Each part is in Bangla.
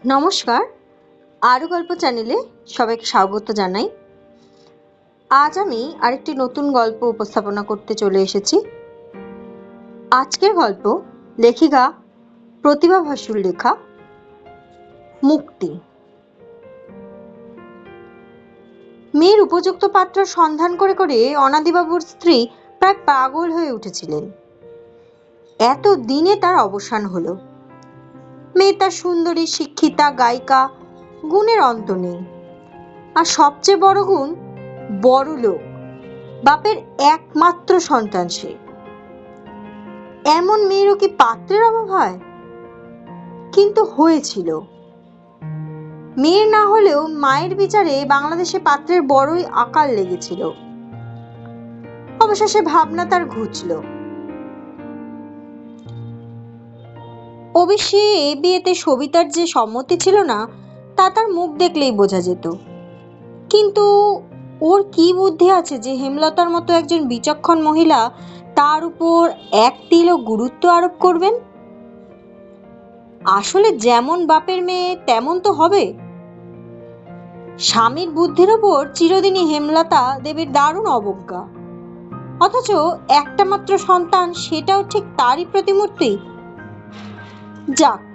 নমস্কার, আরও গল্প চ্যানেলে সবাইকে স্বাগত জানাই। আজ আমি আরেকটি নতুন গল্প উপস্থাপনা করতে চলে এসেছি। আজকের গল্প লেখিকা প্রতিভা বসুর লেখা মুক্তি। মেয়ের উপযুক্ত পাত্র সন্ধান করে করে অনাদিবাবুর স্ত্রী প্রায় পাগল হয়ে উঠেছিলেন। এত দিনে তার অবসান হলো। মেয়েটা সুন্দরী, শিক্ষিতা, গায়িকা, গুণের অন্ত নেই। আর সবচেয়ে বড় গুণ, বড়লোক, বাপের একমাত্র সন্তান সে। এমন মেয়েরও কি পাত্রের অভাব হয়? কিন্তু হয়েছিল। মেয়ের না হলেও মায়ের বিচারে বাংলাদেশে পাত্রের বড়ই আকাল লেগেছিল। অবশেষে ভাবনা তার ঘুচল। অবশ্যই এই বিয়েতে সবিতার যে সম্মতি ছিল না, তা তার মুখ দেখলেই বোঝা যেত। কিন্তু ওর কি বুদ্ধি আছে যে হেমলতার মতো একজন বিচক্ষণ মহিলা তার উপর এক তিলও গুরুত্ব আরোপ করবেন? আসলে যেমন বাপের মেয়ে তেমন তো হবে। স্বামীর বুদ্ধির ওপর চিরদিনই হেমলতা দেবীর দারুণ অবজ্ঞা, অথচ একটা মাত্র সন্তান, সেটাও ঠিক তারই প্রতিমূর্তি। যাক,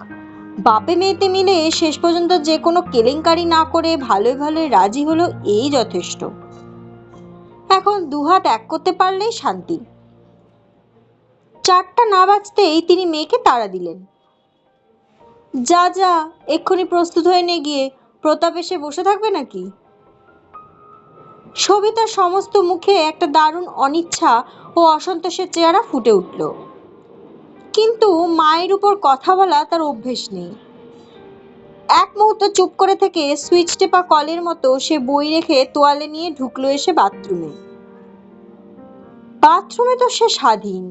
বাপে মেয়েতে মিলে শেষ পর্যন্ত যে কোনো কেলেঙ্কারি না করে ভালোই ভালোই রাজি হলো, এই যথেষ্ট। এখন দুহাত এক করতে পারলেই শান্তি। 4টা না বাজতেই তিনি মেয়েকে তাড়া দিলেন। যা যা, এক্ষুনি প্রস্তুত হয়ে নে, গিয়ে প্রতাপ এসে বসে থাকবে নাকি? সবিতার সমস্ত মুখে একটা দারুণ অনিচ্ছা ও অসন্তোষের চেহারা ফুটে উঠল। কিন্তু মায়ের উপর কথা বলা তার অভ্যেস নেই। এক মুহূর্ত চুপ করে থেকে সুইচ টেপা কলের মতো সে বই রেখে তোয়ালে নিয়ে ঢুকলো এসে বাথরুমে। বাথরুমে তো সে স্বাধীন।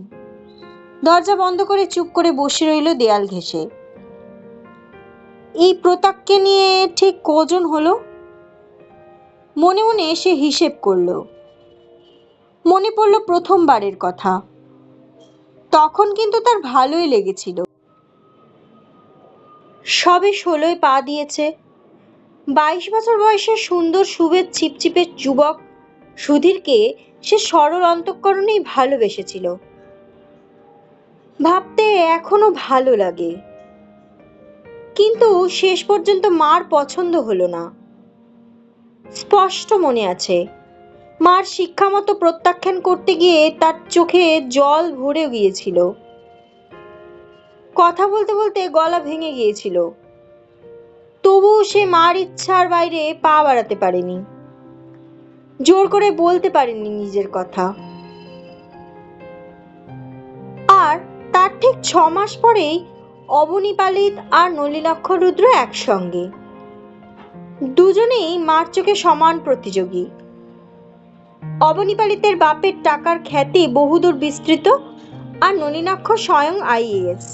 দরজা বন্ধ করে চুপ করে বসে রইল দেয়াল ঘেঁষে। এই প্রতাপকে নিয়ে ঠিক কজন হলো? মনে মনে সে হিসেব করলো। মনে পড়ল প্রথমবারের কথা। তখন কিন্তু তার ভালোই লেগেছিল। সবে 16 পা দিয়েছে। 22 বছর বয়সের সুন্দর সুবেদ ছিপছিপে যুবক সুধীরকে সে সরল অন্তঃকরণেই ভালোবেসেছিল। ভাবতে এখনো ভালো লাগে। কিন্তু শেষ পর্যন্ত মার পছন্দ হলো না। স্পষ্ট মনে আছে, মার শিক্ষা মতো প্রত্যাখ্যান করতে গিয়ে তার চোখে জল ভরে গিয়েছিল। কথা বলতে বলতে গলা ভেঙে গিয়েছিল। তবুও সে মার ইচ্ছার বাইরে পা বাড়াতে পারেনি। জোর করে বলতে পারেনি নিজের কথা। আর তার ঠিক 6 মাস পরেই অবনী পালিত আর নলিনাক্ষ রুদ্র একসঙ্গে। দুজনেই মার চোখে সমান প্রতিযোগী। অবনী পালিতের বাপের টাকার খ্যাতি বহুদূর বিস্তৃত, আর নলিনাক্ষ স্বয়ং IAS।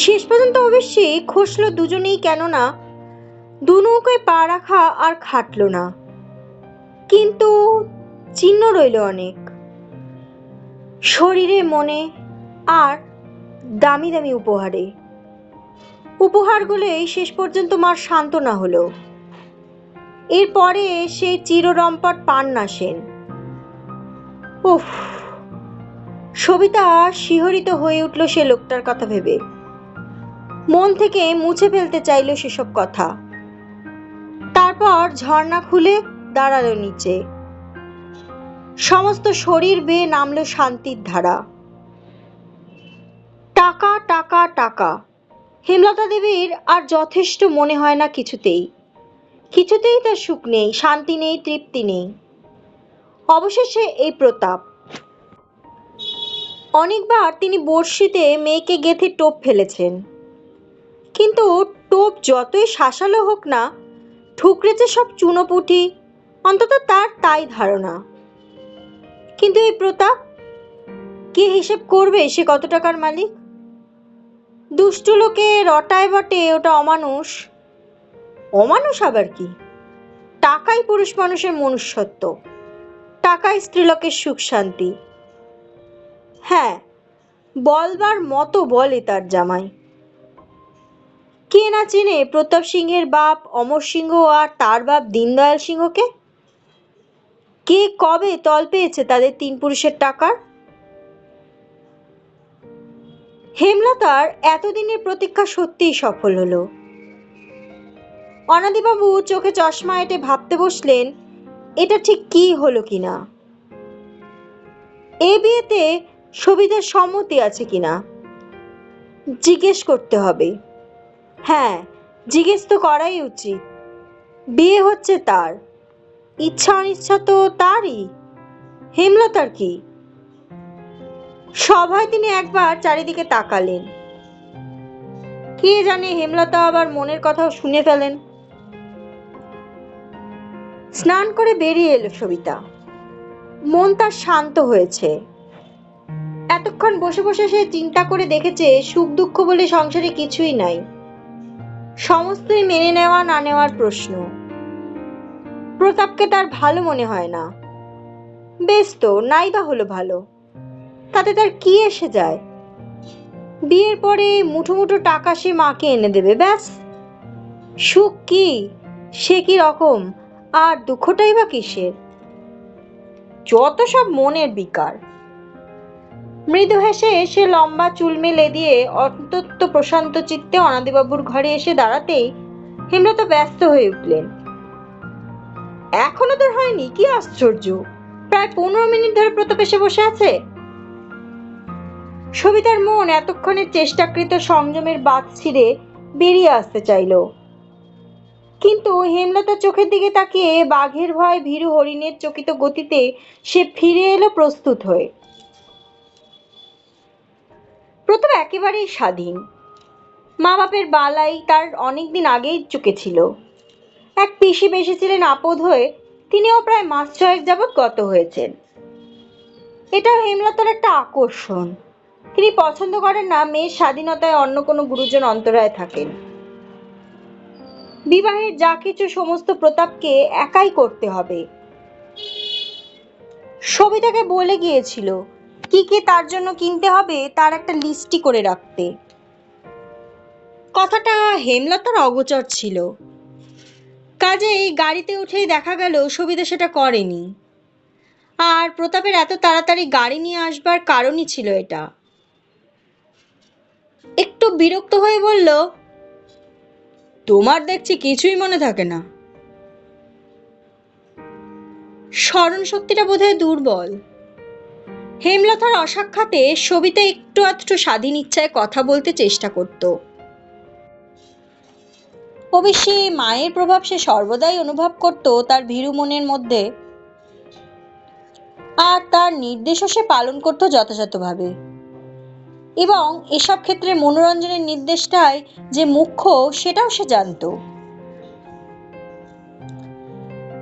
শেষ পর্যন্ত অবশ্যই খসলো দুজনেই, কেননা দু নৌকায় পা রাখা আর খাটলো না। কিন্তু চিহ্ন রইল অনেক, শরীরে, মনে, আর দামি দামি উপহারে। উপহারগুলোই শেষ পর্যন্ত মার সান্ত্বনা হলো। এরপরে সেই চিররম্পট পান না সেন। উফ! সবিতা শিহরিত হয়ে উঠল সে লোকটার কথা ভেবে। মন থেকে মুছে ফেলতে চাইল সেসব কথা। তারপর ঝর্ণা খুলে দাঁড়ালো নিচে। সমস্ত শরীর বেয়ে নামলো শান্তির ধারা। টাকা টাকা টাকা। হেমলতা দেবীর আর যথেষ্ট মনে হয় না কিছুতেই। কিছুতেই তার সুখ নেই, শান্তি নেই, তৃপ্তি নেই। অবশেষে এই প্রতাপ। অনেকবার তিনি বড়শিতে মেয়েকে গেঁথে টোপ ফেলেছেন, কিন্তু টোপ যতই শাসালো হোক না, ঠুকরেছে সব চুনোপুঁটি, অন্তত তার তাই ধারণা। কিন্তু এই প্রতাপ, কে হিসেব করবে সে কত টাকার মালিক? দুষ্টু লোকে রটায় বটে ওটা অমানুষ। অমানুষ আবার কি? টাকাই পুরুষ মানুষের মনুষ্যত্ব, টাকাই স্ত্রীলোকের সুখ শান্তি। হ্যাঁ, বলবার মতো বলে তার জামাই। কে না চেনে প্রতাপ সিংহের বাপ অমর সিংহ আর তার বাপ দীনদয়াল সিংহকে? কে কবে তল পেয়েছে তাদের তিন পুরুষের টাকার? হেমলতার এতদিনের প্রতীক্ষা সত্যিই সফল হলো। অনাদিবাবু চোখে চশমা এঁটে ভাবতে বসলেন, এটা ঠিক কি হলো কিনা। এ বিয়েতে সবিতার সম্মতি আছে কিনা জিজ্ঞেস করতে হবে। হ্যাঁ, জিজ্ঞেস তো করাই উচিত। বিয়ে হচ্ছে তার, ইচ্ছা অনিচ্ছা তো তারই। হেমলতার কি? সভায় তিনি একবার চারিদিকে তাকালেন। কে জানে হেমলতা আবার মনের কথাও শুনে ফেলেন। স্নান করে বেরিয়ে এলো সবিতা। মন তার শান্ত হয়েছে। এতক্ষণ বসে বসে সে চিন্তা করে দেখেছে সুখ দুঃখ বলে সংসারে কিছুই নাই, সমস্তই মেনে নেওয়া না নেওয়ার প্রশ্ন। প্রতাপকে তার ভালো মনে হয় না। বেশ তো, নাই বা হলো ভালো, তাতে তার কি এসে যায়? বিয়ের পরে মুঠো মুঠো টাকা সে মাকে এনে দেবে, ব্যাস। সুখ কি, সে কি রকম, আর দুঃখটাই বা কিসের? যত সব মনের বিকার। মৃদু হেসে সে লম্বা চুল মেলে দিয়ে অত্যন্ত প্রশান্ত চিত্তে অনাদিবাবুর ঘরে এসে দাঁড়াতেই হেমলতা ব্যস্ত হয়ে উঠলেন। এখনো তোর হয়নি? কি আশ্চর্য! প্রায় 15 মিনিট ধরে প্রতাপ এসে বসে আছে। সবিতার মন এতক্ষণের চেষ্টাকৃত সংযমের বাঁধ ছিঁড়ে বেরিয়ে আসতে চাইল, কিন্তু হেমলতার চোখের দিকে তাকিয়ে বাঘের ভয় ভীরু হরিণের চকিত গতিতে সে ফিরে এলো প্রস্তুত হয়ে। প্রতাপ একেবারেই স্বাধীন। মা বাপের বালাই তার অনেকদিন আগেই চুকেছিল। এক পিসি বেশিছিলেন আপদ হয়ে, তিনিও প্রায় মাস 6 যাবৎ গত হয়েছেন। এটাও হেমলতার একটা আকর্ষণ। তিনি পছন্দ করেন না মেয়ের স্বাধীনতায় অন্য কোনো গুরুজন অন্তরায় থাকেন। বিবাহের যা কিছু সমস্ত প্রতাপকে একাই করতে হবে। সবিতাকে বলে গিয়েছিল কি কি তার জন্য কিনতে হবে তার একটা লিস্টি করে রাখতে। কথাটা হেমলতার অগোচর ছিল, কাজেই গাড়িতে উঠেই দেখা গেল সবিতা সেটা করেনি। আর প্রতাপের এত তাড়াতাড়ি গাড়ি নিয়ে আসবার কারণই ছিল এটা। একটু বিরক্ত হয়ে বলল, তোমার দেখছি কিছুই মনে থাকে না। স্মরণ শক্তিটা বোধহয় দুর্বল। হেমলতার অসাক্ষাতে সবিতা একটু আধটু স্বাধীন ইচ্ছায় কথা বলতে চেষ্টা করত। অবশ্যই মায়ের প্রভাব সে সর্বদাই অনুভব করত তার ভীরু মনের মধ্যে, আর তার নির্দেশও সে পালন করত যথাযথভাবে। এবং এসব ক্ষেত্রে মনোরঞ্জনের নির্দেশটাই যে মুখ্য সেটাও সে জানত।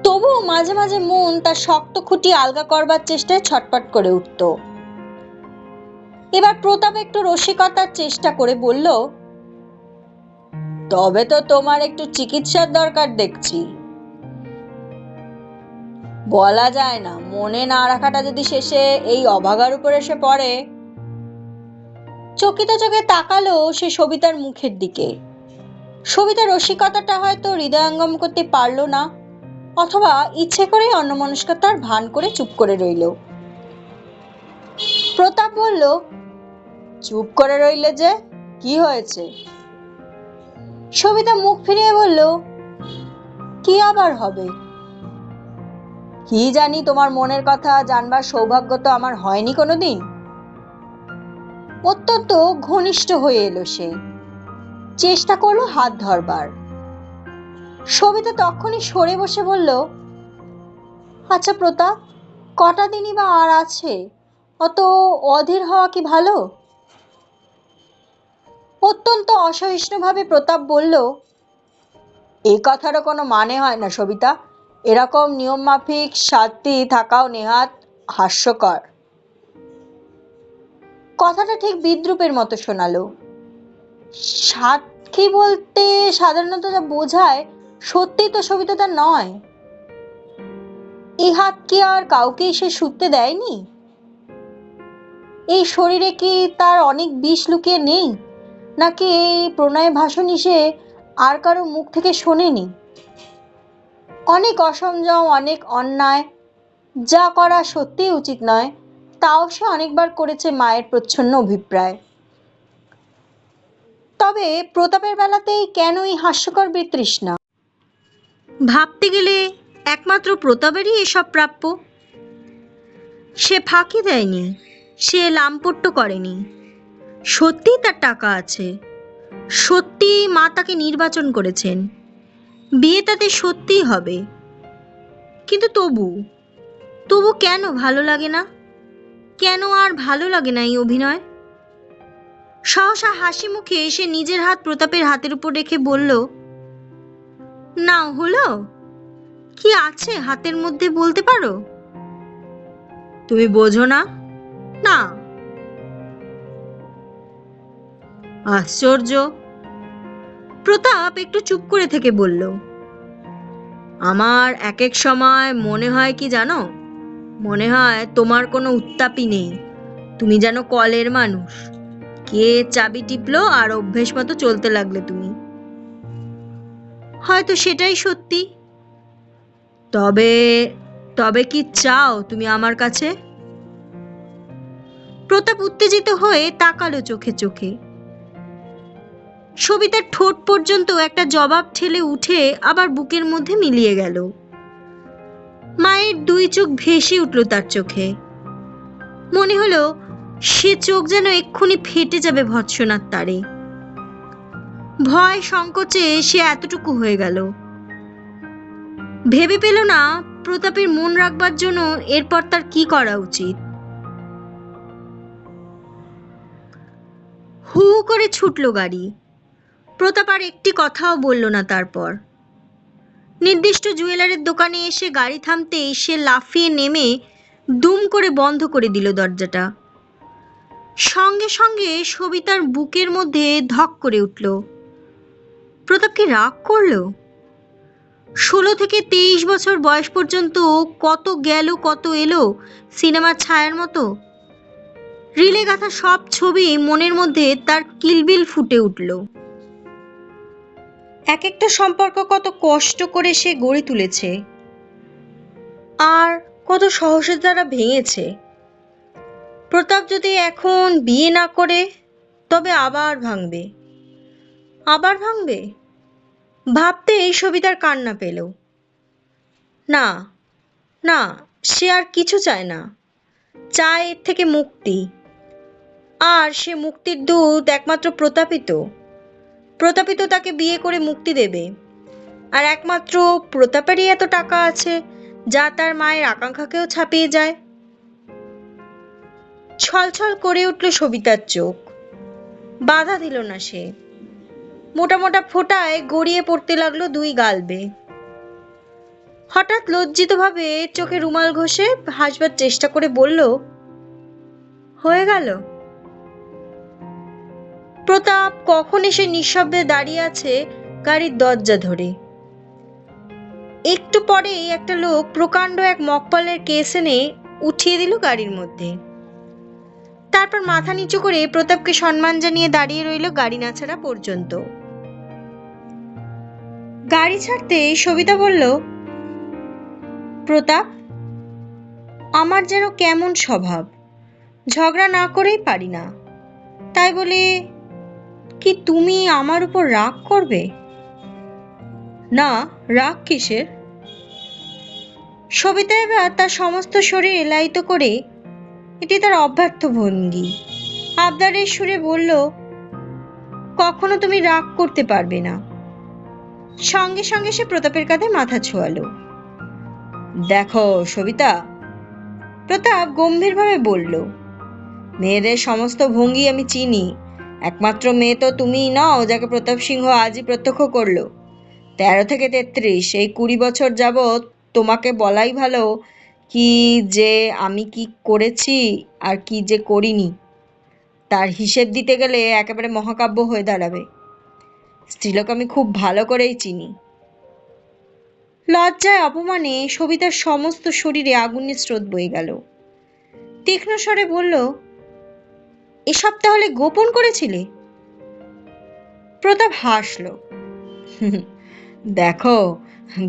তবুও মাঝে মাঝে মন তার শক্ত খুঁটি আলগা করবার চেষ্টায় ছটপট করে উঠত। এবার প্রতাপ একটু রসিকতার চেষ্টা করে বলল, তবে তো তোমার একটু চিকিৎসার দরকার দেখছি। বলা যায় না, মনে না রাখাটা যদি শেষে এই অভাগার উপর এসে পড়ে। চকিত চোখে তাকালো সে সবিতার মুখের দিকে। সবিতা রসিকতাটা হয়তো হৃদয়ঙ্গম করতে পারল না, অথবা ইচ্ছে করে অন্যমনস্কতার ভান করে চুপ করে রইল। প্রতাপ বলল, চুপ করে রইলে যে, কি হয়েছে? সবিতা মুখ ফিরিয়ে বলল, কি আবার হবে? কি জানি, তোমার মনের কথা জানবার সৌভাগ্য তো আমার হয়নি কোনোদিন। অত্যন্ত ঘনিষ্ঠ হয়ে এলো সে, চেষ্টা করলো হাত ধরবার। সবিতা তখনই সরে বসে বলল, আচ্ছা প্রতাপ, কটা দিনই বা আর আছে, অত অধীর হওয়া কি ভালো? অত্যন্ত অসহিষ্ণুভাবে প্রতাপ বলল, এ কথারও কোনো মানে হয় না সবিতা। এরকম নিয়ম মাফিক শাস্তি থাকাও নেহাত হাস্যকর। কথাটা ঠিক বিদ্রুপের মতো শোনালো। সাক্ষী বলতে সাধারণত যা বোঝায় সত্যি তো সবিতা তা নয়। এই হাত কি আর কাউকেই সে ছুঁতে দেয়নি? এই শরীরে কি তার অনেক বিষ লুকিয়ে নেই, নাকি এই প্রণয় ভাষণই সে আর কারো মুখ থেকে শোনেনি। অনেক অসংযম, অনেক অন্যায়, যা করা সত্যিই উচিত নয়, তাও সে অনেকবার করেছে মায়ের প্রচ্ছন্ন অভিপ্রায়। তবে প্রতাপের বেলাতেই কেন এই হাস্যকর বিতৃষ্ণা? ভাবতে গেলে একমাত্র প্রতাপেরই এসব প্রাপ্য। সে ফাঁকি দেয়নি, সে লামপট্য করেনি। সত্যিই তার টাকা আছে, সত্যি মা তাকে নির্বাচন করেছেন, বিয়ে তাতে সত্যিই হবে। কিন্তু তবু কেন ভালো লাগে না? কেন আর ভালো লাগে না এই অভিনয়? সহসা হাসি মুখে সে নিজের হাত প্রতাপের হাতের উপর রেখে বলল, নাও হলো, কি আছে হাতের মধ্যে বলতে পারো? তুমি বোঝো না? না। আশ্চর্য। প্রতাপ একটু চুপ করে থেকে বলল, আমার এক এক সময় মনে হয় কি জানো, মনে হয় তোমার কোনো উত্তাপই নেই। তুমি যেন কলের মানুষ, কে চাবি টিপলো আর অভ্যেস মতো চলতে লাগলে তুমি। হয়তো সেটাই সত্যি। তবে তবে কি চাও তুমি আমার কাছে? প্রতাপ উত্তেজিত হয়ে তাকালো চোখে চোখে। সবিতার ঠোঁট পর্যন্ত একটা জবাব ঠেলে উঠে আবার বুকের মধ্যে মিলিয়ে গেল। মায়ের দুই চোখ ভেসে উঠল তার চোখে। মনে হলো সে চোখ যেন এক্ষুনি ফেটে যাবে ভৎসনার তারে। ভয় সংকোচে সে এতটুকু হয়ে গেল। ভেবে পেল না প্রতাপের মন রাখবার জন্য এরপর তার কি করা উচিত। হু হু করে ছুটল গাড়ি। প্রতাপ আর একটি কথাও বলল না। তারপর নির্দিষ্ট জুয়েলারের দোকানে এসে গাড়ি থামতেই সে লাফিয়ে নেমে দুম করে বন্ধ করে দিল দরজাটা। সঙ্গে সঙ্গে সবিতার বুকের মধ্যে ধক করে উঠল। প্রতাপ কি রাগ করল? 16 থেকে 23 বছর বয়স পর্যন্ত কত গেল কত এলো সিনেমার ছায়ার মতো। রিলে গাঁথা সব ছবি মনের মধ্যে তার কিলবিল ফুটে উঠল। এক একটা সম্পর্ক কত কষ্ট করে সে গড়ে তুলেছে, আর কত সাহসের দ্বারা ভেঙেছে। প্রতাপ যদি এখন বিয়ে না করে, তবে আবার ভাঙবে, আবার ভাঙবে। ভাবতেই সবিতার কান্না পেল। না না, সে আর কিছু চায় না, চায় এর থেকে মুক্তি। আর সে মুক্তির দূত একমাত্র প্রতাপিত। প্রতাপিত তাকে বিয়ে করে মুক্তি দেবে। আর একমাত্র প্রতাপেরই এত টাকা আছে যা তার মায়ের আকাঙ্ক্ষাকেও ছাপিয়ে যায়। ছলছল করে উঠল সবিতার চোখ। বাধা দিল না সে। মোটা মোটা ফোঁটায় গড়িয়ে পড়তে লাগলো দুই গাল বেয়ে। হঠাৎ লজ্জিতভাবে চোখে রুমাল ঘষে হাসবার চেষ্টা করে বলল, হয়ে গেল। প্রতাপ কখন এসে নিঃশব্দে দাঁড়িয়ে আছে গাড়ির দরজা ধরে। একটু পরেই একটা লোক প্রকাণ্ড এক মকপলের কেস এনে উঠিয়ে দিল গাড়ির মধ্যে। তারপর মাথা নিচু করে প্রতাপকে সম্মান জানিয়ে দাঁড়িয়ে রইল গাড়ি না ছাড়া পর্যন্ত। গাড়ি ছাড়তে সবিতা বলল, প্রতাপ, আমার যেন কেমন স্বভাব, ঝগড়া না করেই পারি না। তাই বলে কি তুমি আমার উপর রাগ করবে? না, রাগ কিসের? সবিতা এবার তার সমস্ত শরীর এলায়িত করে, এটি তার অব্যর্থ ভঙ্গি, আবদারের সুরে বলল, কখনো তুমি রাগ করতে পারবে না। সঙ্গে সঙ্গে সে প্রতাপের কাঁধে মাথা ছোঁয়ালো। দেখো সবিতা, প্রতাপ গম্ভীরভাবে বলল, মেয়েদের সমস্ত ভঙ্গি আমি চিনি। একমাত্র মেয়ে তো তুমিই নও যাকে প্রতাপ সিংহ আজই প্রত্যক্ষ করলো। 13 থেকে 33, এই 20 বছর যাবৎ তোমাকে বলাই ভালো কি যে আমি কি করেছি আর কি যে করিনি, তার হিসেব দিতে গেলে একেবারে মহাকাব্য হয়ে দাঁড়াবে। স্ত্রীলোক আমি খুব ভালো করেই চিনি। লজ্জায় অপমানে সবিতার সমস্ত শরীরে আগুনের স্রোত বয়ে গেল। তীক্ষ্ণ স্বরে বলল, এসব তাহলে গোপন করেছিলে? প্রতাপ হাসল। দেখো,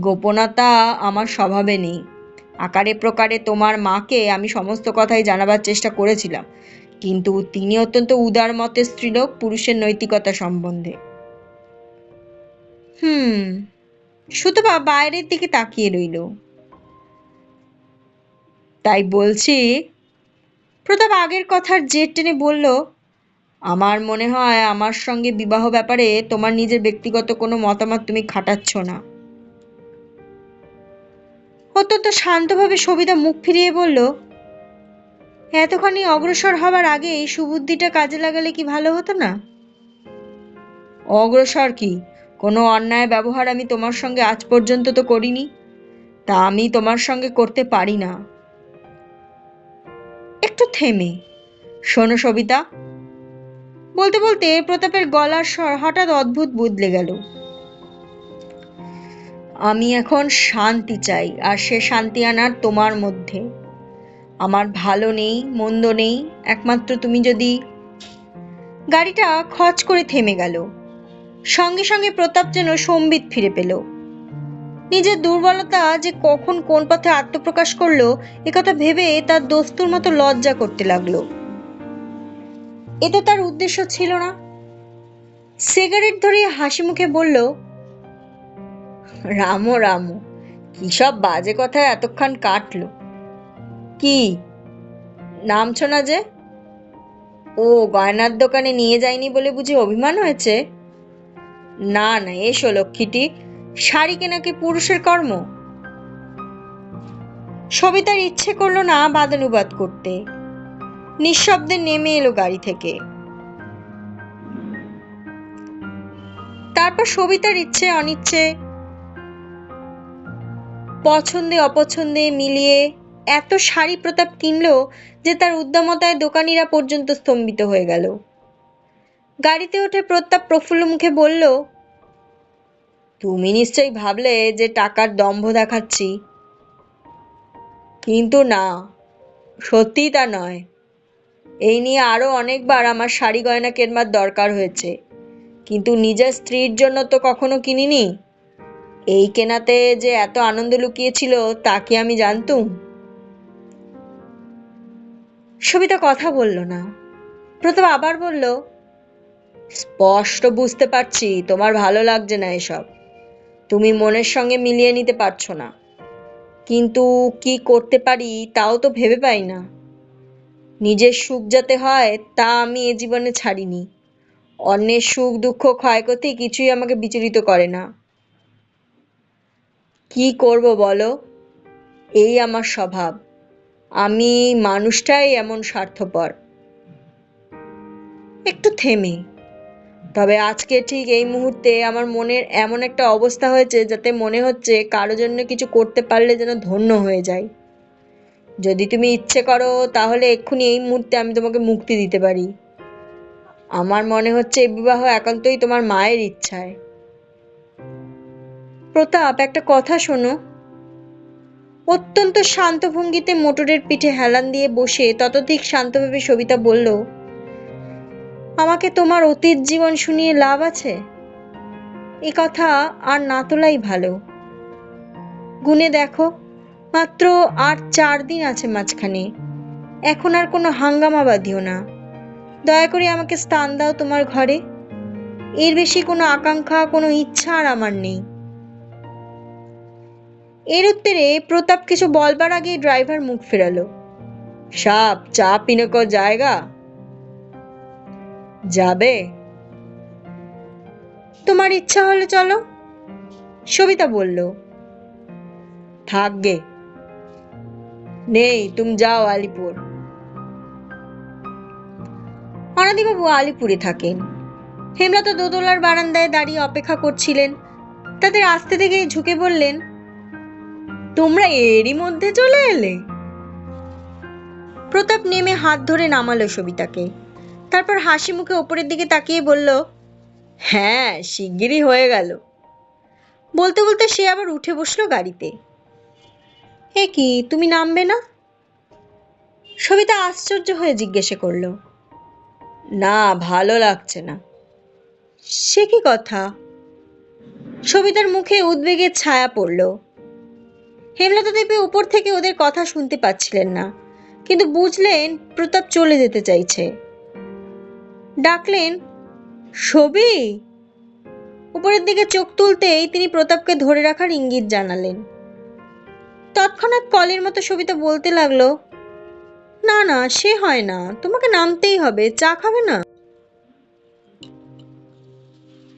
গোপনতা আমার স্বভাবে নেই। আকারে প্রকারে তোমার মাকে আমি সমস্ত কথাই জানাবার চেষ্টা করেছিলাম, কিন্তু তিনি অত্যন্ত উদার মতের স্ত্রীলোক পুরুষের নৈতিকতা সম্বন্ধে। হুম। সুতপা বাইরের দিকে তাকিয়ে রইল। তাই বলছি, প্রতাপ আগের কথার জের টেনে বলল, আমার মনে হয় আমার সঙ্গে বিবাহ ব্যাপারে তোমার নিজের ব্যক্তিগত কোনো মতামত তুমি খাটাচ্ছ না। অত্যন্ত শান্তভাবে সবিতা মুখ ফিরিয়ে বলল, এতখানি অগ্রসর হবার আগে এই সুবুদ্ধিটা কাজে লাগালে কি ভালো হতো না? অগ্রসর কি? কোনো অন্যায় ব্যবহার আমি তোমার সঙ্গে আজ পর্যন্ত তো করিনি, তা আমি তোমার সঙ্গে করতে পারি না। একটু থেমে, শোনো সবিতা। বলতে বলতে প্রতাপের গলার স্বর হঠাৎ অদ্ভুত বদলে গেল। আমি এখন শান্তি চাই, আর সে শান্তি আনার তোমার মধ্যে। আমার ভালো নেই, মন্দ নেই, একমাত্র তুমি যদি। গাড়িটা খচ করে থেমে গেল। সঙ্গে সঙ্গে প্রতাপ যেন সম্বিত ফিরে পেল। নিজের দুর্বলতা যে কখন কোন পথে আত্মপ্রকাশ করলো একথা ভেবে তার দস্তুর মতো লজ্জা করতে লাগলো। এতে তার উদ্দেশ্য ছিল না। সিগারেট ধরিয়ে হাসি মুখে বলল, রামো রামো, কি সব বাজে কথায় এতক্ষণ কাটলো। কি নামছ না যে? ও, গয়নার দোকানে নিয়ে যায়নি বলে বুঝি অভিমান হয়েছে? না না, এসো লক্ষ্মীটি, শাড়ি কেনা কি পুরুষের কর্ম? সবিতার ইচ্ছে করলো না বাদানুবাদ করতে। নিঃশব্দে নেমে এলো গাড়ি থেকে। তারপর সবিতার ইচ্ছে অনিচ্ছে, পছন্দে অপছন্দে মিলিয়ে এত শাড়ি প্রতাপ কিনলো যে তার উদ্দামতায় দোকানিরা পর্যন্ত স্তম্ভিত হয়ে গেল। গাড়িতে উঠে প্রতাপ প্রফুল্ল মুখে বলল, তুমি নিশ্চয়ই ভাবলে যে টাকার দম্ভ দেখাচ্ছি, কিন্তু না, সত্যিই তা নয়। এই নিয়ে আরো অনেকবার আমার শাড়ি গয়না কেনবার দরকার হয়েছে, কিন্তু নিজের স্ত্রীর জন্য তো কখনো কিনিনি। এই কেনাতে যে এত আনন্দ লুকিয়েছিল তা কি আমি জানতুম? সবিতা কথা বলল না। প্রতাপ আবার বলল, স্পষ্ট বুঝতে পারছি তোমার ভালো লাগছে না এসব, তুমি মনের সঙ্গে মিলিয়ে নিতে পারছো না, কিন্তু কি করতে পারি তাও তো ভেবে পাই না। নিজের সুখ যাতে হয় তা আমি এ জীবনে ছাড়িনি। অন্যের সুখ দুঃখ ক্ষয়ক্ষতি কিছুই আমাকে বিচলিত করে না। কি করব বলো, এই আমার স্বভাব। আমি মানুষটাই এমন স্বার্থপর। একটু থেমে, তবে আজকে ঠিক এই মুহূর্তে আমার মনের এমন একটা অবস্থা হয়েছে যাতে মনে হচ্ছে কারো জন্য কিছু করতে পারলে যেন ধন্য হয়ে যায়। যদি তুমি ইচ্ছে করো তাহলে এক্ষুনি এই মুহূর্তে আমি তোমাকে মুক্তি দিতে পারি। আমার মনে হচ্ছে এই বিবাহ একান্তই তোমার মায়ের ইচ্ছায়। প্রতাপ, একটা কথা শোনো। অত্যন্ত শান্ত ভঙ্গিতে মোটরের পিঠে হেলান দিয়ে বসে ততোধিক শান্তভাবে সবিতা বলল, আমাকে তোমার অতীত জীবন শুনিয়ে লাভ আছে? এ কথা আর না তোলাই ভালো। গুনে দেখো, মাত্র আর 4 দিন আছে মাঝখানে। এখন আর কোনো হাঙ্গামা বাঁধিও না। দয়া করে আমাকে স্থান দাও তোমার ঘরে। এর বেশি কোনো আকাঙ্ক্ষা, কোনো ইচ্ছা আর আমার নেই। এর উত্তরে প্রতাপ কিছু বলবার আগেই ড্রাইভার মুখ ফেরালো। সাপ চা পিনে কো জায়গা? যাবে? তোমার ইচ্ছা হলে চলো, সবিতা বলল। থাকবে নেই, তুমি যাও আলিপুর। অনাদিবাবু আলিপুরে থাকেন। হেমলতা দোতলার বারান্দায় দাঁড়িয়ে অপেক্ষা করছিলেন। তাদের আসতে থেকে ঝুঁকে বললেন, তোমরা এরই মধ্যে চলে এলে? প্রতাপ নেমে হাত ধরে নামালো সবিতাকে। তারপর হাসি মুখে ওপরের দিকে তাকিয়ে বলল, হ্যাঁ, শিগগিরই হয়ে গেল। বলতে বলতে সে আবার উঠে বসলো গাড়িতে। এ কি, তুমি নামবে না? সবিতা আশ্চর্য হয়ে জিজ্ঞেস করলো। না, ভালো লাগছে না। সে কি কথা? সবিতার মুখে উদ্বেগের ছায়া পড়ল। হেমলতা দেবী উপর থেকে ওদের কথা শুনতে পাচ্ছিলেন না, কিন্তু বুঝলেন প্রতাপ চলে যেতে চাইছে। ডাকলেন, সবি। উপরের দিকে চোখ তুলতেই তিনি প্রতাপকে ধরে রাখার ইঙ্গিত জানালেন। তৎক্ষণাৎ কলের মতো সবিতা বলতে লাগলো, না না, সে হয় না, তোমাকে নামতেই হবে, চা খাবে না?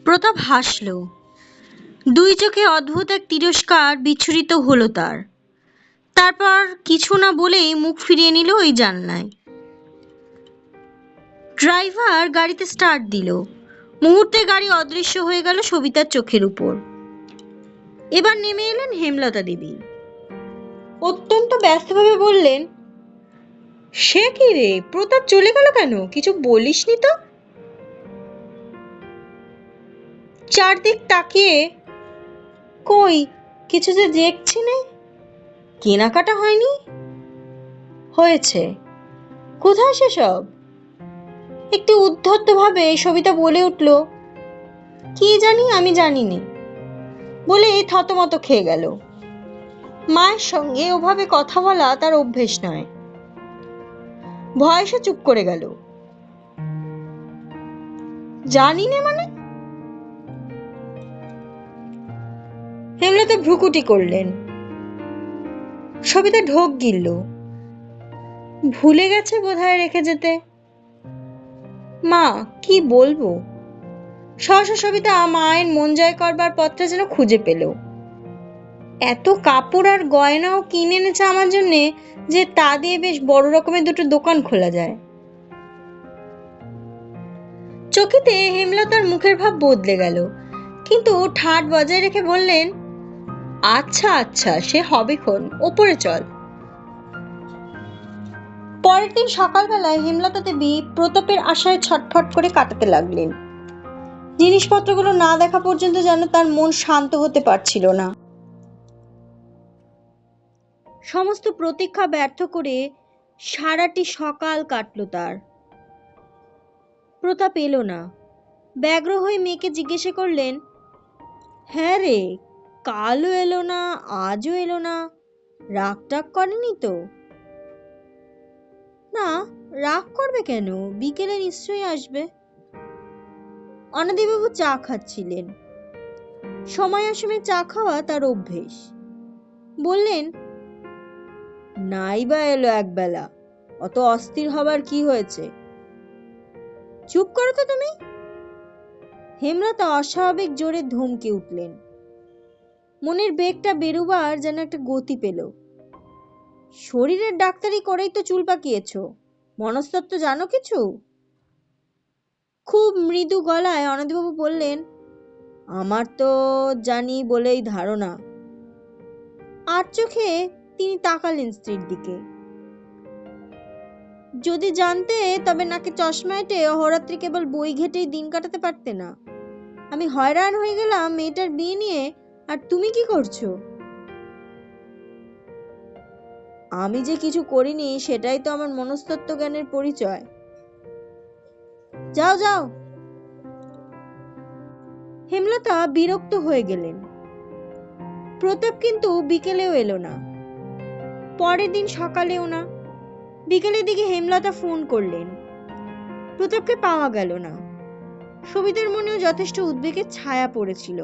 প্রতাপ হাসল। দুই চোখে অদ্ভুত এক তিরস্কার বিচ্ছুরিত হলো তার। তারপর কিছু না বলেই মুখ ফিরিয়ে নিল ওই জানলায়। ড্রাইভার গাড়িতে স্টার্ট দিল। মুহূর্তে গাড়ি অদৃশ্য হয়ে গেল সবিতার চোখের উপর। এবার নেমে এলেন হেমলতা দেবী। অত্যন্ত ব্যস্তভাবে বললেন, সে কি রে, প্রতাপ চলে গেল কেন? কিছু বলিসনি তো? চারদিক তাকিয়ে, কই কিছু যে দেখছি না। কেনাকাটা হয়নি? হয়েছে। কোথায় সেসব? একটু উদ্ধত ভাবে সবিতা বলে উঠল, কি জানি, আমি জানি নে, বলে থতমত খেয়ে গেল। মায়ের সঙ্গে ওভাবে কথা বলা তার অভ্যেস নয়। ভয়ে চুপ করে গেল। জানি নে মানে? হেমলতা ভ্রুকুটি করলেন। সবিতা ঢোক গিলল। ভুলে গেছে বোধহয় রেখে যেতে। মা, কি বলবো? সহসা সবিতা মায়ের মন জয় করবার পথটা যেন খুঁজে পেল। এত কাপড় আর গয়নাও কিনে এনেছে আমার জন্যে যে তা দিয়ে বেশ বড় রকমের দুটো দোকান খোলা যায়। চকিতে হেমলতার মুখের ভাব বদলে গেল, কিন্তু ঠাট বজায় রেখে বললেন, আচ্ছা আচ্ছা, সে হবেক্ষণ, ওপরে চল। পরের দিন সকালবেলায় হেমলতা দেবী প্রতাপের আশায় ছটফট করে কাটাতে লাগলেন। জিনিসপত্রগুলো না দেখা পর্যন্ত যেন তার মন শান্ত হতে পারছিল না। সমস্ত প্রতীক্ষা ব্যর্থ করে সারাটি সকাল কাটল তার। প্রতাপ এলো না। ব্যগ্র হয়ে মেয়েকে জিজ্ঞেস করলেন, হ্যাঁ রে, কালও এলো না, আজও এলো না, রাগ টাগ করেনি তো? না, রাগ করবে কেন, বিকেলে নিশ্চয়ই আসবে। অনাদিবাবু চা খাচ্ছিলেন। সময় অসময়ে চা খাওয়া তার অভ্যেস। বললেন, নাই বা এলো একবেলা, অত অস্থির হবার কি হয়েছে? চুপ করো তো তুমি। হেমলতা অস্বাভাবিক জোরে ধমকে উঠলেন। মনের বেগটা বেরুবার যেন একটা গতি পেল। শরীরের ডাক্তারি করেই তো চুল পাকিয়েছ, মনস্তত্ত্ব জানো কিছু? খুব মৃদু গলায় অনাদিবাবু বললেন, আমার তো জানি বলেই ধারণা। আর চোখে তিনি তাকালেন স্ত্রীর দিকে। যদি জানতে, তবে নাকে চশমা এঁটে অহরাত্রি কেবল বই ঘেটেই দিন কাটাতে পারতে না। আমি হয়রান হয়ে গেলাম মেয়েটার বিয়ে নিয়ে, আর তুমি কি করছো? আমি যে কিছু করিনি সেটাই তো আমার মনস্তত্ত্ব জ্ঞানের পরিচয়। যাও যাও। হেমলতা বিরক্ত হয়ে গেলেন। প্রতাপ কিন্তু বিকেলেও এলো না। পরের দিন সকালেও না। বিকেলের দিকে হেমলতা ফোন করলেন। প্রতাপকে পাওয়া গেল না। সবিতার মনেও যথেষ্ট উদ্বেগের ছায়া পড়েছিল।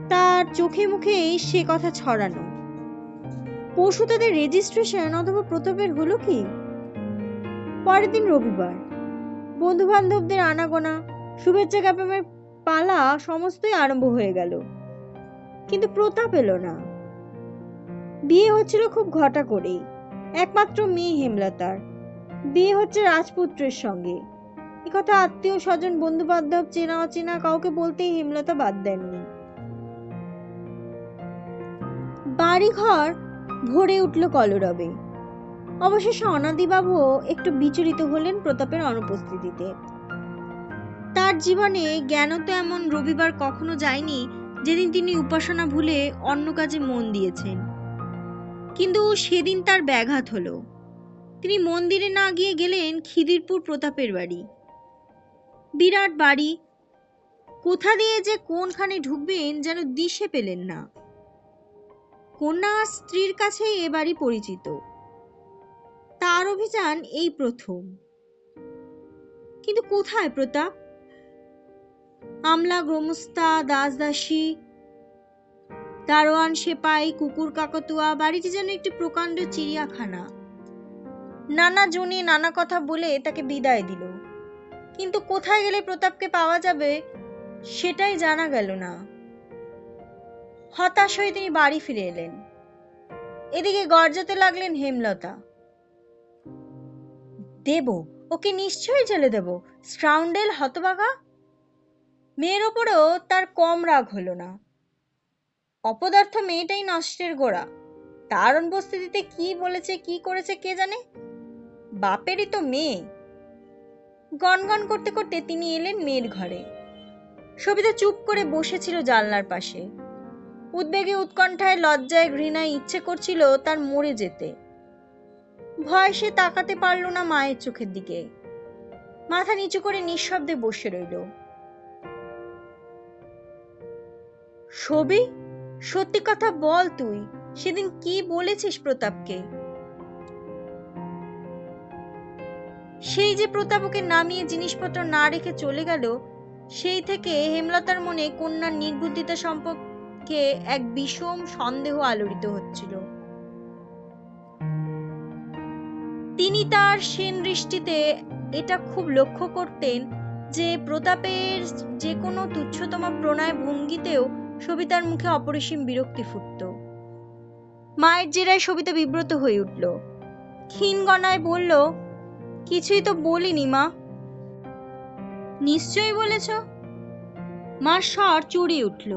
তার চোখে মুখেই সে কথা ছড়ানো। পরশু তাদের রেজিস্ট্রেশন, অথবা প্রতাপের হলো কি? পরের দিন রবিবার। বন্ধু বান্ধবদের আনাগোনা, শুভেচ্ছা জ্ঞাপনের পালা সমস্তই আরম্ভ হয়ে গেল। কিন্তু প্রতাপ এলো না। বিয়ে হচ্ছিল খুব ঘটা করেই। একমাত্র মেয়ে হেমলতার। বিয়ে হচ্ছে রাজপুত্রের সঙ্গে। একথা আত্মীয় স্বজন, বন্ধু বান্ধব, চেনা অচেনা কাউকে বলতেই হেমলতা বাদ দেননি। বাড়িঘর ভরে উঠল কলরবে। অবশেষে অনাদিবাবু একটু বিচলিত হলেন প্রতাপের অনুপস্থিতিতে। তার জীবনে জ্ঞানত এমন রবিবার কখনো যায়নি যেদিন তিনি উপাসনা ভুলে অন্য কাজে মন দিয়েছেন। কিন্তু সেদিন তার ব্যাঘাত হলো। তিনি মন্দিরে না গিয়ে গেলেন খিদিরপুর প্রতাপের বাড়ি। বিরাট বাড়ি, কোথা দিয়ে যে কোনখানে ঢুকবেন যেন দিশে পেলেন না। কন্যা আর স্ত্রীর কাছে এ বাড়ি পরিচিত, তার অভিযান এই প্রথম। কিন্তু কোথায় প্রতাপ? আমলা গ্রমস্তা দাসদাসী দারোয়ান সেপাই কুকুর কাকতুয়া, বাড়িটি যেন একটি প্রকাণ্ড চিড়িয়াখানা। নানা জনে নানা কথা বলে তাকে বিদায় দিল, কিন্তু কোথায় গেলে প্রতাপকে পাওয়া যাবে সেটাই জানা গেল না। হতাশ হয়ে তিনি বাড়ি ফিরে এলেন। এদিকে গর্জাতে লাগলেন হেমলতা, দেব, ওকে নিশ্চয়ই জেলে দেব, স্কাউন্ডেল হতভাগা। মেয়ের ওপরেও তার কম রাগ হলো না। অপদার্থ মেয়েটাই নষ্টের গোড়া। তার অনুপস্থিতিতে কি বলেছে কি করেছে কে জানে, বাপেরই তো মেয়ে। গনগন করতে করতে তিনি এলেন মেয়ের ঘরে। সবিতা চুপ করে বসেছিল জানলার পাশে। উদ্বেগে উৎকণ্ঠায় লজ্জায় ঘৃণায় ইচ্ছে করছিল তার মরে যেতে। ভয় সে তাকাতে পারল না মায়ের চোখের দিকে। মাথা নিচু করে নিঃশব্দে বসে রইল। সবি, সত্যি কথা বল, তুই সেদিন কি বলেছিস প্রতাপকে? সেই যে প্রতাপ ওকে নামিয়ে জিনিসপত্র না রেখে চলে গেল, সেই থেকে হেমলতার মনে কন্যার নির্বুদ্ধিতা সম্পর্কে এক বিষম সন্দেহ আলোড়িত হচ্ছিল। তিনি তার সেন দৃষ্টিতে এটা খুব লক্ষ্য করতেন যে প্রতাপের যে কোনো তুচ্ছতম প্রণয় ভঙ্গিতেও সবিতার মুখে অপরিসীম বিরক্তি ফুটত। মায়ের জেরায় সবিতা বিব্রত হয়ে উঠল। ক্ষীণ গলায় বলল, কিছুই তো বলিনি মা। নিশ্চয়ই বলেছ। মার স্বর চড়িয়ে উঠল।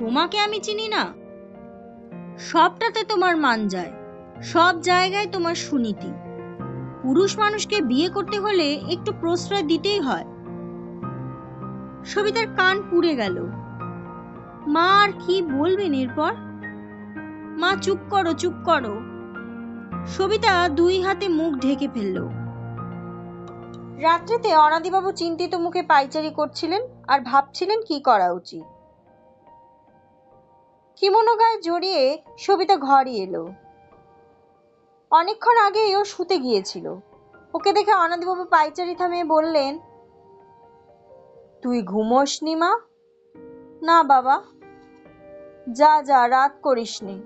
তোমাকে আমি চিনি না? সবটাতে তোমার মান যায়, সব জায়গায় তোমার সুনীতি। পুরুষ মানুষকে বিয়ে করতে হলে একটু প্রশ্রয় দিতেই হয়। সবিতার কান পুড়ে গেল। মা আর কি বলবেন এরপর? মা চুপ করো, চুপ করো। সবিতা দুই হাতে মুখ ঢেকে ফেলল। রাত্রিতে অনাদিবাবু চিন্তিত মুখে পায়চারি করছিলেন আর ভাবছিলেন কি করা উচিত। কিমোনো গায়ে জড়িয়ে সবিতা ঘরে এলো। অনেকক্ষণ আগেই ও শুতে গিয়েছিল। ওকে দেখে অনাদিবাবু পায়চারি থামিয়ে বললেন, তুই ঘুমোসনি মা? না বাবা। যা যা, রাত করিসনি।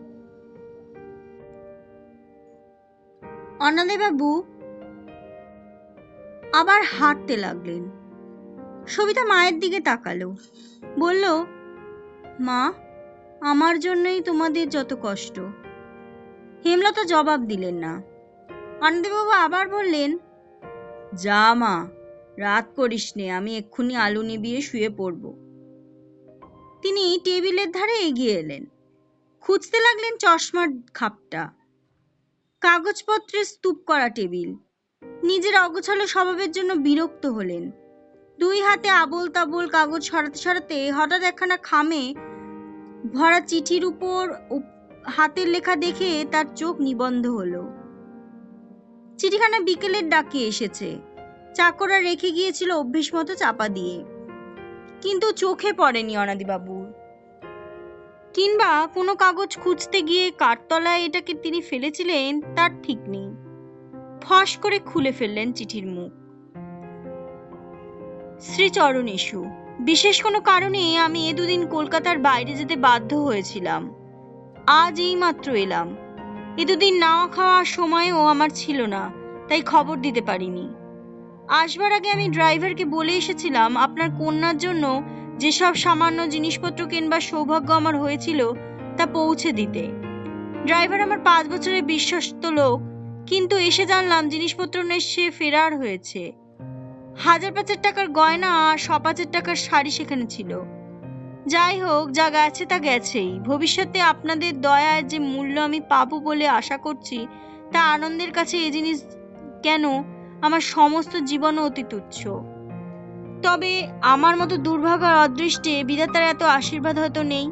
অনাদিবাবু আবার হাঁটতে লাগলেন। সবিতা মায়ের দিকে তাকালো, বলল, মা, আমার জন্যই তোমাদের যত কষ্ট। হেমলতা জবাব দিলেন না। অনাদিবাবু আবার বললেন, যা মা, রাত করিস নে, আমি এক্ষুনি আলু নিবিয়ে শুয়ে পড়ব। তিনি টেবিলের ধারে এগিয়ে এলেন। খুঁজতে লাগলেন চশমার খাপটা। কাগজপত্রে স্তূপ করা টেবিল। নিজের অগোছালো স্বভাবের জন্য বিরক্ত হলেন। দুই হাতে আবোল তাবোল কাগজ সরাতে সরাতে হঠাৎ একখানা খামে ভরা চিঠির উপর হাতের লেখা দেখে তার চোখ নিবন্ধ হলো। চিঠিখানা বিকেলের ডাকে এসেছে। চাকররা রেখে গিয়েছিল অভ্যেস মতো চাপা দিয়ে, কিন্তু চোখে পড়েনি অনাদিবাবুর। কিংবা কোনো কাগজ খুঁজতে গিয়ে কাঠতলায় এটাকে তিনি ফেলেছিলেন তার ঠিক নেই। ফস করে খুলে ফেললেন চিঠির মুখ। শ্রীচরণেষু, বিশেষ কোনো কারণে আমি এ দুদিন কলকাতার বাইরে যেতে বাধ্য হয়েছিলাম। আজ এই মাত্র এলাম। এ দুদিন নাওয়া খাওয়ার সময়ও আমার ছিল না, তাই খবর দিতে পারিনি। আসবার আগে আমি ড্রাইভারকে বলে এসেছিলাম আপনার কন্যার জন্য যেসব সামান্য জিনিসপত্র কিনবার সৌভাগ্য আমার হয়েছিল তা পৌঁছে দিতে। ড্রাইভার আমার 5 বছরের বিশ্বস্ত লোক, কিন্তু এসে জানলাম জিনিসপত্র নিয়ে সে ফেরার হয়েছে। 1000-5 টাকার গয়না আর 100-5 টাকার শাড়ি সেখানে ছিল। যাই হোক, যা গেছে তা গেছেই। ভবিষ্যতে আপনাদের দয়ায় যে মূল্য আমি পাবো বলে আশা করছি, তা আনন্দের কাছে এ জিনিস কেন আমার সমস্ত জীবনও অতি তুচ্ছ। তবে আমার মতো দুর্ভাগার অদৃষ্টে বিধাতার এত আশীর্বাদ হয়তো নেই।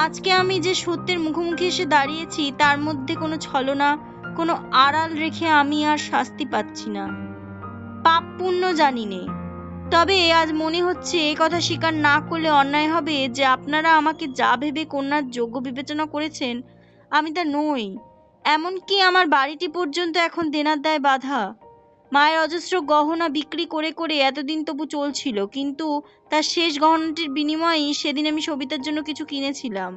আজকে আমি যে সত্যের মুখোমুখি এসে দাঁড়িয়েছি, তার মধ্যে কোনো ছলনা, কোনো আড়াল রেখে আমি আর শাস্তি পাচ্ছি না। পাপ পুণ্য জানি নে, তবে আজ মনে হচ্ছে এই কথা স্বীকার না করলে অন্যায় হবে যে আপনারা আমাকে যা ভেবে কন্যার যোগ্য বিবেচনা করেছেন আমি তা নই। এমনকি আমার বাড়িটি পর্যন্ত এখন দেনার দায়ে বাঁধা। মায়ের অজস্র গহনা বিক্রি করে করে এতদিন তবু চলছিল, কিন্তু তার শেষ গহনাটির বিনিময়েই সেদিন আমি সবিতার জন্য কিছু কিনেছিলাম।